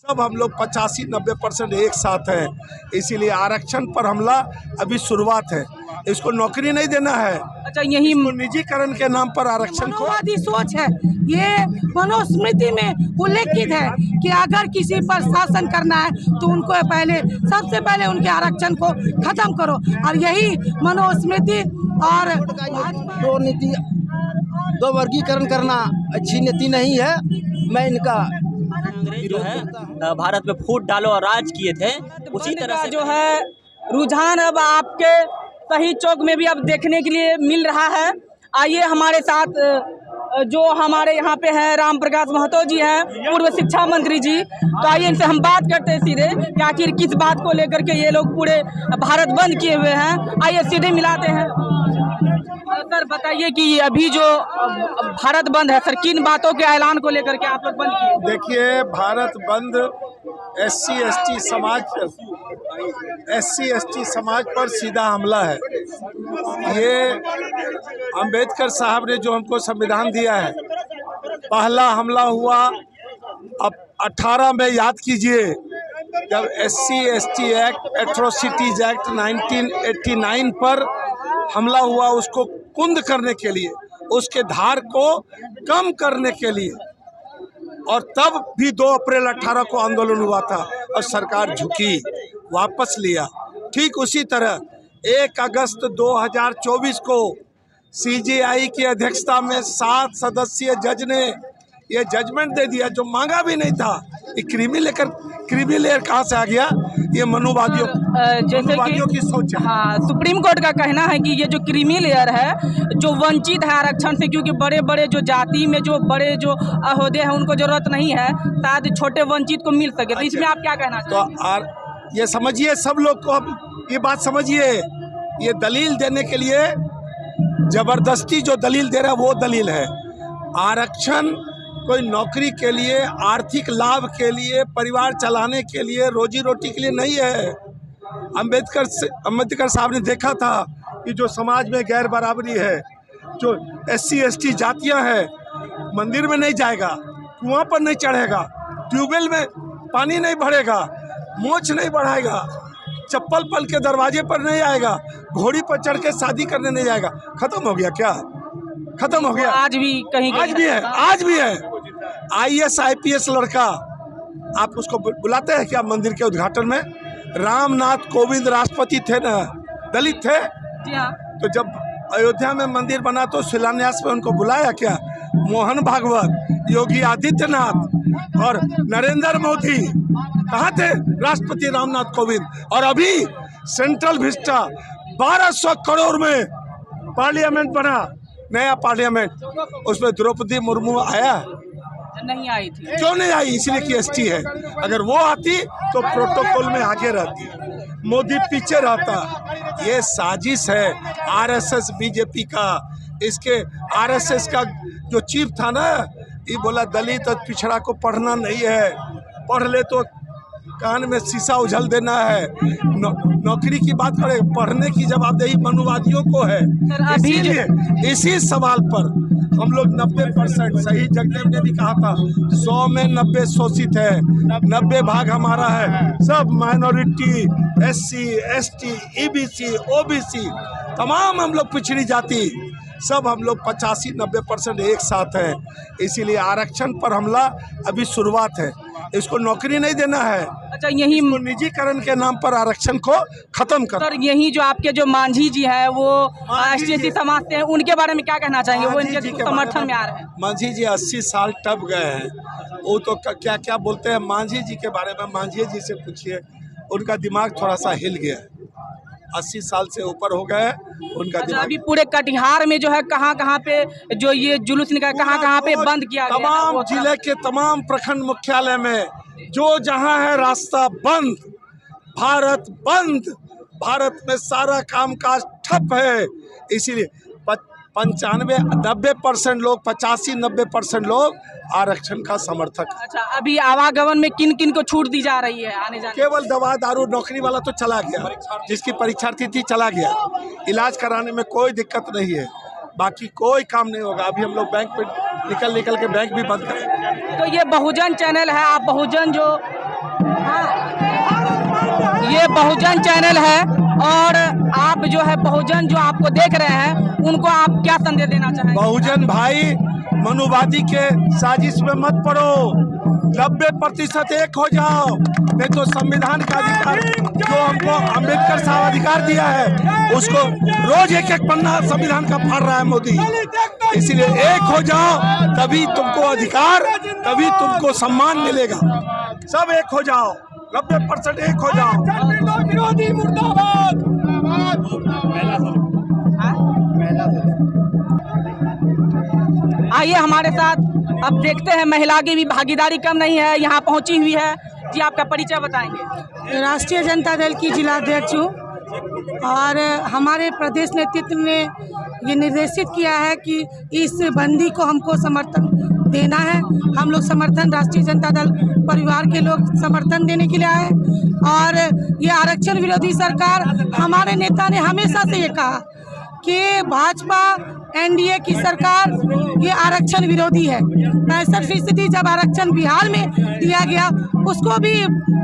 सब हम लोग 85-90% एक साथ हैं। इसीलिए आरक्षण पर हमला अभी शुरुआत है। इसको नौकरी नहीं देना है। अच्छा, यही निजीकरण के नाम पर आरक्षण को मनोवादी सोच है। ये मनुस्मृति में उल्लेखित है कि अगर किसी पर शासन करना है तो उनको पहले सबसे पहले उनके आरक्षण को खत्म करो। और यही मनुस्मृति और दो वर्गीकरण करना अच्छी नीति नहीं है। मैं इनका अंग्रेज जो है भारत में फूट डालो और राज किए थे, उसी तरह से जो है रुझान अब आपके सही चौक में भी अब देखने के लिए मिल रहा है। आइए हमारे साथ जो हमारे यहाँ पे है राम प्रकाश महतो जी हैं, पूर्व शिक्षा मंत्री जी। तो आइए इनसे हम बात करते हैं सीधे कि आखिर किस बात को लेकर के ये लोग पूरे भारत बंद किए हुए हैं। आइए सीधे मिलाते हैं। सर बताइए कि अभी जो भारत बंद है, सर किन बातों के ऐलान को लेकर के आप लोग बंद किए? देखिए, भारत बंद एससी एसटी समाज पर सीधा हमला है। ये अंबेडकर साहब ने जो हमको संविधान दिया है, पहला हमला हुआ अब 18 में, याद कीजिए, जब SC ST act, atrocities act 1989 पर हमला हुआ, उसको कुंद करने के लिए, उसके धार को कम करने के लिए। और तब भी 2 अप्रैल 18 को आंदोलन हुआ था और सरकार झुकी, वापस लिया। ठीक उसी तरह 1 अगस्त 2024 को सीजेआई की अध्यक्षता में 7 सदस्यीय जज ने ये जजमेंट दे दिया, जो मांगा भी नहीं था। ये क्रीमी लेयर कहाँ से आ गया? ये मनुवादियों की सोच है। हाँ, सुप्रीम कोर्ट का कहना है कि ये जो क्रीमी लेयर है, जो वंचित है आरक्षण से, क्योंकि बड़े बड़े जो जाति में जो बड़े जो अहोदे हैं उनको जरूरत नहीं है, शायद छोटे वंचित को मिल सके। तो इसमें आप क्या कहना चाहते हैं? तो ये समझिए, सब लोग को अब ये बात समझिए, ये दलील देने के लिए जबरदस्ती जो दलील दे रहा है वो दलील है। आरक्षण कोई नौकरी के लिए, आर्थिक लाभ के लिए, परिवार चलाने के लिए, रोजी रोटी के लिए नहीं है। अंबेडकर साहब ने देखा था कि जो समाज में गैर बराबरी है, जो एससी एसटी जातियां हैं, मंदिर में नहीं जाएगा, कुआं पर नहीं चढ़ेगा, ट्यूबवेल में पानी नहीं भरेगा, मोछ नहीं बढ़ाएगा, चप्पल पल के दरवाजे पर नहीं आएगा, घोड़ी पर चढ़ के शादी करने नहीं जाएगा। खत्म हो गया क्या? खत्म हो गया? आज भी कहीं आज भी है। IAS IPS लड़का, आप उसको बुलाते हैं क्या मंदिर के उद्घाटन में? रामनाथ कोविंद राष्ट्रपति थे ना, दलित थे। जी हाँ। तो जब अयोध्या में मंदिर बना तो शिलान्यास में उनको बुलाया क्या? मोहन भागवत, योगी आदित्यनाथ और नरेंद्र मोदी कहाँ थे? राष्ट्रपति रामनाथ कोविंद। और अभी सेंट्रल विस्टा 1200 करोड़ में पार्लियामेंट बना, नया पार्लियामेंट, उसमें द्रौपदी मुर्मू नहीं आई थी। क्यों नहीं आई? इसलिए कि एसटी है। अगर वो आती तो प्रोटोकॉल में आगे रहती, मोदी पीछे रहता। ये साजिश है आरएसएस बीजेपी का। इसके आरएसएस का जो चीफ था ना, ये बोला दलित और पिछड़ा को पढ़ना नहीं है, पढ़ ले तो कान में शीशा उछल देना है। नौकरी की बात करें, पढ़ने की जवाबदेही मनुवादियों को है। इसीलिए इसी सवाल पर हम लोग 90% सही, जगदेव ने भी कहा था 100 में 90 शोषित है, 90 भाग हमारा है। सब minority, SC ST, EBC, OBC, तमाम हम लोग पिछड़ी जाति, सब हम लोग 85-90% एक साथ हैं। इसीलिए आरक्षण पर हमला अभी शुरुआत है। इसको नौकरी नहीं देना है। अच्छा, यही निजीकरण के नाम पर आरक्षण को खत्म कर। सर, यही जो आपके जो मांझी जी है वो एसटी समाज से हैं, उनके बारे में क्या कहना चाहेंगे? वो इनके समर्थन में आ रहे हैं। मांझी जी 80 साल टप गए हैं। वो तो क्या क्या बोलते हैं मांझी जी के बारे में, मांझी जी से पूछिए, उनका दिमाग थोड़ा सा हिल गया। 80 साल से ऊपर हो गए उनका दिमाग। अभी पूरे कटिहार में जो है कहाँ पे जो ये जुलूस निकाला, कहाँ पे बंद किया गया? तमाम जिले के तमाम प्रखंड मुख्यालय में जो जहां है रास्ता बंद, भारत बंद। भारत में सारा कामकाज ठप है। इसीलिए 95-90% लोग, 85-90% लोग आरक्षण का समर्थक है। अच्छा, अभी आवागमन में किन किन को छूट दी जा रही है आने जाने? केवल दवा दारू, नौकरी वाला तो चला गया, जिसकी परीक्षार्थी थी चला गया, इलाज कराने में कोई दिक्कत नहीं है, बाकी कोई काम नहीं होगा। अभी हम लोग बैंक पे निकल के बैंक भी बंद करें। तो ये बहुजन चैनल है, आप बहुजन जो ये बहुजन चैनल है और आप जो है बहुजन जो आपको देख रहे हैं उनको आप क्या संदेश देना चाहेंगे? बहुजन भाई, मनुवादी के साजिश में मत पड़ो, 90% एक हो जाओ, नहीं तो संविधान का अधिकार जो हमको अम्बेडकर साहब अधिकार दिया है उसको रोज एक एक पन्ना संविधान का फाड़ रहा है मोदी। इसलिए एक हो जाओ, तभी तुमको अधिकार, तभी तुमको सम्मान मिलेगा। सब एक हो जाओ, 90% एक हो जाओ। विरोधी मुर्दाबाद। आइए हमारे साथ अब देखते हैं, महिला की भी भागीदारी कम नहीं है, यहाँ पहुँची हुई है। जी आपका परिचय बताएंगे? राष्ट्रीय जनता दल की जिलाध्यक्ष हूँ और हमारे प्रदेश नेतृत्व ने ये निर्देशित किया है कि इस बंदी को हमको समर्थन देना है। हम लोग समर्थन, राष्ट्रीय जनता दल परिवार के लोग समर्थन देने के लिए आए और ये आरक्षण विरोधी सरकार, हमारे नेता ने हमेशा से ये कहा कि भाजपा एनडीए की सरकार ये आरक्षण विरोधी है। 65% जब आरक्षण बिहार में दिया गया उसको भी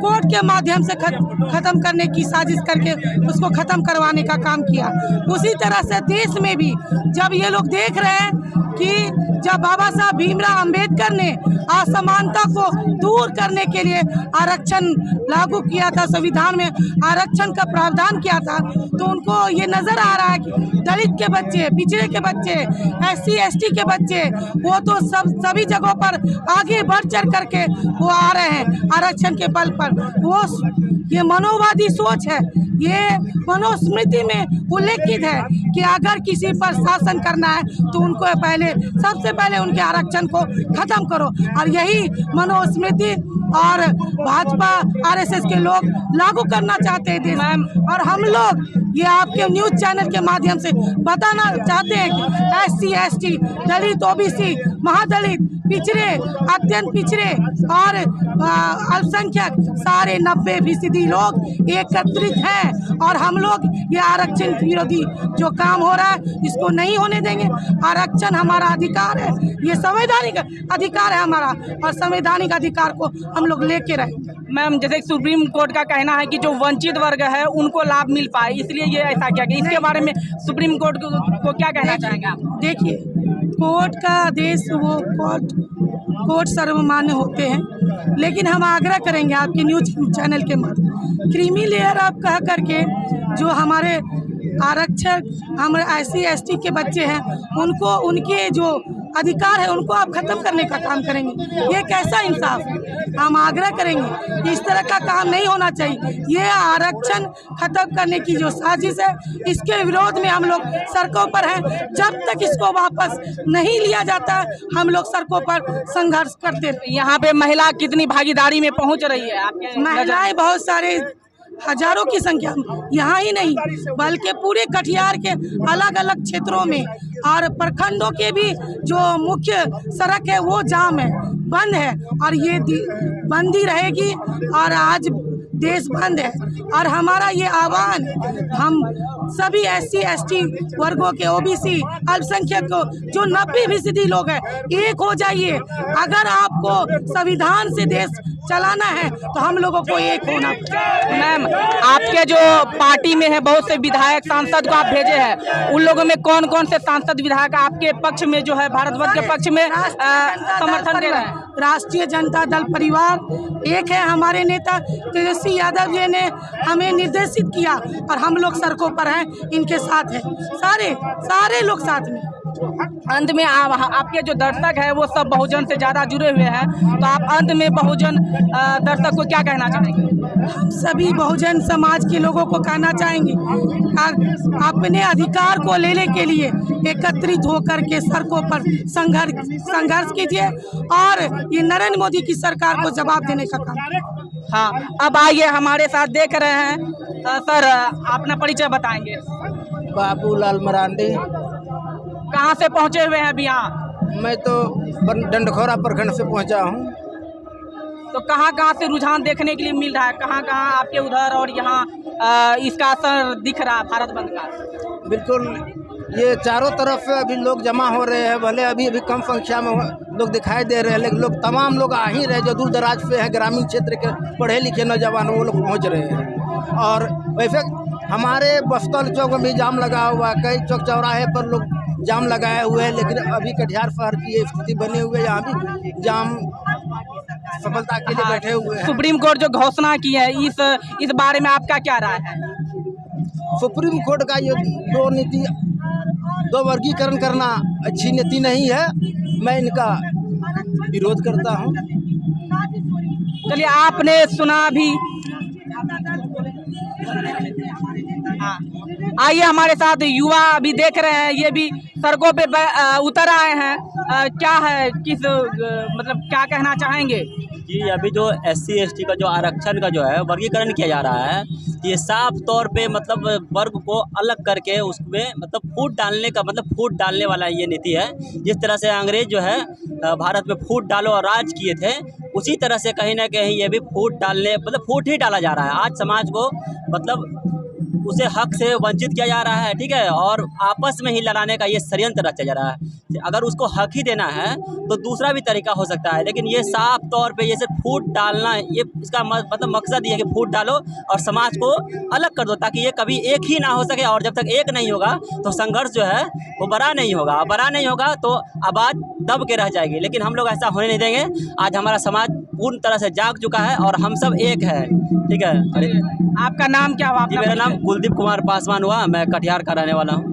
कोर्ट के माध्यम से खत्म करने की साजिश करके उसको खत्म करवाने का काम किया। उसी तरह से देश में भी जब ये लोग देख रहे हैं कि जब बाबा साहब भीमराव अंबेडकर ने असमानता को दूर करने के लिए आरक्षण लागू किया था, संविधान में आरक्षण का प्रावधान किया था, तो उनको ये नजर आ रहा है कि दलित के बच्चे, पिछड़े के बच्चे, SC ST के बच्चे वो तो सभी जगहों पर आगे बढ़ चढ़ करके वो आ रहे हैं आरक्षण के बल पर। वो ये मनोवादी सोच है, ये मनुस्मृति में उल्लेखित है कि अगर किसी पर शासन करना है तो उनको सबसे पहले उनके आरक्षण को खत्म करो। और यही मनुस्मृति और भाजपा RSS के लोग लागू करना चाहते हैं देश में। और हम लोग ये आपके न्यूज़ चैनल के माध्यम से बताना चाहते हैं कि SC ST, दलित, OBC, महादलित, पिछड़े, अत्यंत पिछड़े और अल्पसंख्यक सारे 90% लोग एकत्रित हैं और हम लोग ये आरक्षण विरोधी जो काम हो रहा है इसको नहीं होने देंगे। आरक्षण हमारा अधिकार है, ये संवैधानिक अधिकार है हमारा और संवैधानिक अधिकार को हम लोग लेके रहेंगे। मैम, जैसे सुप्रीम कोर्ट का कहना है कि जो वंचित वर्ग है उनको लाभ मिल पाए, इसलिए ये ऐसा किया गया। इसके बारे में सुप्रीम कोर्ट को क्या कहना चाहेंगे आप? देखिए, कोर्ट का आदेश वो कोर्ट सर्वमान्य होते हैं, लेकिन हम आग्रह करेंगे आपके न्यूज चैनल के माध्यम, क्रीमी लेयर आप कह करके जो हमारे आरक्षक, हमारे SC ST के बच्चे हैं उनको, उनके जो अधिकार है उनको आप खत्म करने का काम करेंगे। ये कैसा इंसाफ है? हम आग्रह करेंगे कि इस तरह का काम नहीं होना चाहिए। ये आरक्षण खत्म करने की जो साजिश है इसके विरोध में हम लोग सड़कों पर हैं। जब तक इसको वापस नहीं लिया जाता हम लोग सड़कों पर संघर्ष करते रहे। यहाँ पे महिला कितनी भागीदारी में पहुँच रही है आपके? महिलाएं बहुत सारे हजारों की संख्या में, यहाँ ही नहीं बल्कि पूरे कटिहार के अलग अलग क्षेत्रों में और प्रखंडों के भी जो मुख्य सड़क है वो जाम है, बंद है और ये बंदी रहेगी। और आज देश बंद है और हमारा ये आह्वान है, हम सभी SC ST वर्गों के, OBC, अल्पसंख्यक को जो 90% लोग हैं, एक हो जाइए। अगर आपको संविधान से देश चलाना है तो हम लोगों को एक होना पड़ेगा। मैम, आपके जो पार्टी में है बहुत से विधायक, सांसद को आप भेजे हैं, उन लोगों में कौन कौन से सांसद विधायक आपके पक्ष में जो है भारतवर्ष के पक्ष में समर्थन दे रहे हैं? राष्ट्रीय जनता दल परिवार एक है, हमारे नेता तेजस्वी यादव जी ने हमें निर्देशित किया और हम लोग सड़कों पर हैं, इनके साथ हैं, सारे लोग साथ में। अंत में आपके जो दर्शक है वो सब बहुजन से ज़्यादा जुड़े हुए हैं, तो आप अंत में बहुजन दर्शक को क्या कहना चाहेंगे? हम सभी बहुजन समाज के लोगों को कहना चाहेंगे अपने अधिकार को लेने के लिए एकत्रित होकर के सड़कों पर संघर्ष कीजिए और ये नरेंद्र मोदी की सरकार को जवाब देने का काम। हाँ, अब आइए हमारे साथ देख रहे हैं सर, अपना परिचय बताएंगे। बाबूलाल मरांडी। कहाँ से पहुँचे हुए हैं अभी यहाँ? मैं तो डंडखोरा प्रखंड से पहुँचा हूँ। तो कहाँ से रुझान देखने के लिए मिल रहा है? कहाँ आपके उधर और यहाँ इसका असर दिख रहा है भारत बंद का? बिल्कुल ये चारों तरफ अभी लोग जमा हो रहे हैं, भले अभी अभी कम संख्या में लोग दिखाई दे रहे हैं, लेकिन लोग तमाम लोग आ ही रहे, जो दूर दराज पे हैं, ग्रामीण क्षेत्र के पढ़े लिखे नौजवान वो लोग पहुंच रहे हैं। और वैसे हमारे बस्तर चौक में भी जाम लगा हुआ है, कई चौक चौराहे पर लोग जाम लगाए हुए हैं, लेकिन अभी कटिहार शहर की ये स्थिति बनी हुई है, यहाँ भी जाम सफलता के लिए बैठे हुए हैं। सुप्रीम कोर्ट जो घोषणा की है इस बारे में आपका क्या राय है? सुप्रीम कोर्ट का ये दो नीति, दो वर्गीकरण करना अच्छी नीति नहीं है, मैं इनका विरोध करता हूँ। चलिए, आपने सुना भी। आइए, हमारे साथ युवा अभी देख रहे हैं, ये भी सड़कों पे उतर आए हैं। क्या है, मतलब क्या कहना चाहेंगे? जी, अभी जो SC ST का जो आरक्षण का जो है वर्गीकरण किया जा रहा है, ये साफ तौर पे मतलब वर्ग को अलग करके उसमें मतलब फूट डालने का, मतलब फूट डालने वाला ये नीति है। जिस तरह से अंग्रेज जो है भारत में फूट डालो और राज किए थे, उसी तरह से कहीं ना कहीं ये भी फूट डालने, मतलब फूट ही डाला जा रहा है। आज समाज को मतलब उसे हक से वंचित किया जा रहा है, ठीक है, और आपस में ही लड़ाने का ये षड्यंत्र रचा जा रहा है। अगर उसको हक ही देना है तो दूसरा भी तरीका हो सकता है, लेकिन ये साफ तौर पे ये सिर्फ फूट डालना, ये इसका मतलब मकसद ये है कि फूट डालो और समाज को अलग कर दो, ताकि ये कभी एक ही ना हो सके। और जब तक एक नहीं होगा तो संघर्ष जो है वो बड़ा नहीं होगा, बड़ा नहीं होगा तो आवाज़ दब के रह जाएगी। लेकिन हम लोग ऐसा होने नहीं देंगे। आज हमारा समाज पूर्ण तरह से जाग चुका है और हम सब एक है, ठीक है। आपका नाम क्या हुआ? जी, मेरा नाम कुलदीप कुमार पासवान हुआ, मैं कटिहार का रहने वाला हूँ।